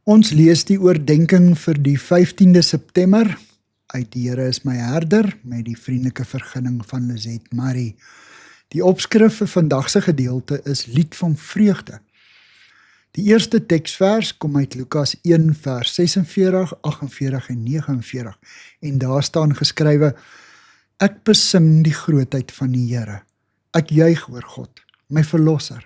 Ons lees die oordenking vir die 15de September uit Die Here is my herder met die vriendelike vergunning van Lizet Marie. Die opskrif vir vandag se gedeelte is Lied van Vreugde. Die eerste teksvers kom uit Lukas 1 vers 46, 48 en 49 en daar staan geskrywe: Ek besing die grootheid van die Here. Ek juig oor God, my verlosser,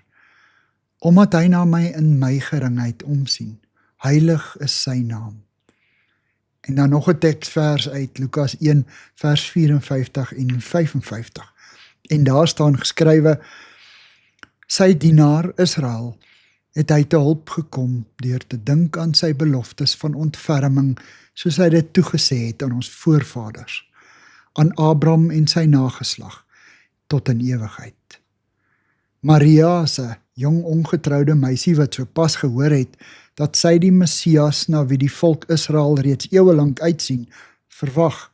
omdat hy na my in my geringheid omsien. Heilig is sy naam. En dan nog 'n teksvers uit Lukas 1 vers 54 en 55. En daar staan geskrywe: Sy dienaar Israel het hy te hulp gekom deur te dink aan sy beloftes van ontferming, soos hy dit toegesê het aan ons voorvaders, aan Abraham en sy nageslag, tot in ewigheid. Maria is 'n jong ongetroude meisie wat sopas gehoor het dat sy die Messias, na wie die volk Israel reeds eeuwelang uitsien, verwag.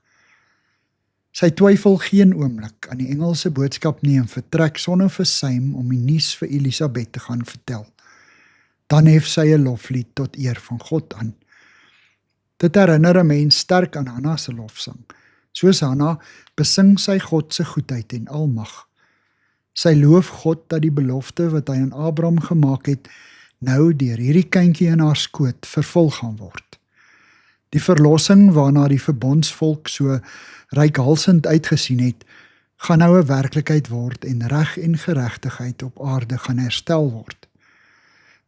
Sy twyfel geen oomblik aan die engelse boodskap nie en vertrek sonder versuim om die nuus vir Elisabet te gaan vertel. Dan hef sy 'n loflied tot eer van God aan. Dit herinner 'n mens sterk aan Hanna se lofsang. Soos Hanna besing sy God se goedheid en almag. Sy loof God dat die belofte wat hy aan Abraham gemaak het, nou deur hierdie kindjie in haar skoot vervul gaan word. Die verlossing waarna die verbondsvolk so reikhalsend uitgesien het, gaan nou 'n werklikheid word en reg en geregtigheid op aarde gaan herstel word.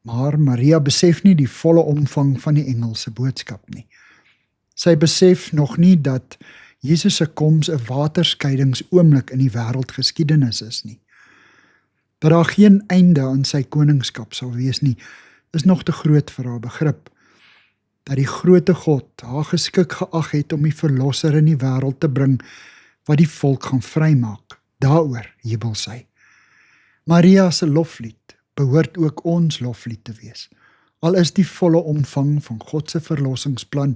Maar Maria besef nie die volle omvang van die engelse boodskap nie. Sy besef nog nie dat Jesus se koms 'n waterskeidingsoomlik in die wêreldgeskiedenis is nie. Dat daar geen einde aan sy koningskap sal wees nie, is nog te groot vir haar begrip. Dat die groote God haar geskik geag het om die verlosser in die wêreld te bring, wat die volk gaan vrymaak, daaroor jubel sy. Maria se loflied behoort ook ons loflied te wees, al is die volle omvang van God se verlossingsplan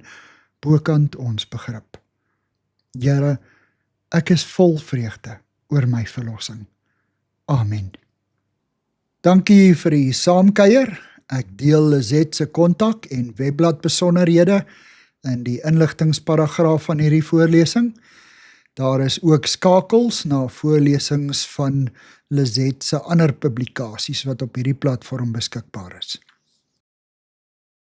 bokant ons begrip. Here, ek is vol vreugde oor my verlossing. Amen. Dankie vir die saamkuier. Ek deel Lizet se kontak en webblad besonderhede in die inligtingsparagraaf van hierdie voorlesing. Daar is ook skakels na voorlesings van Lizet se ander publikasies wat op hierdie platform beskikbaar is.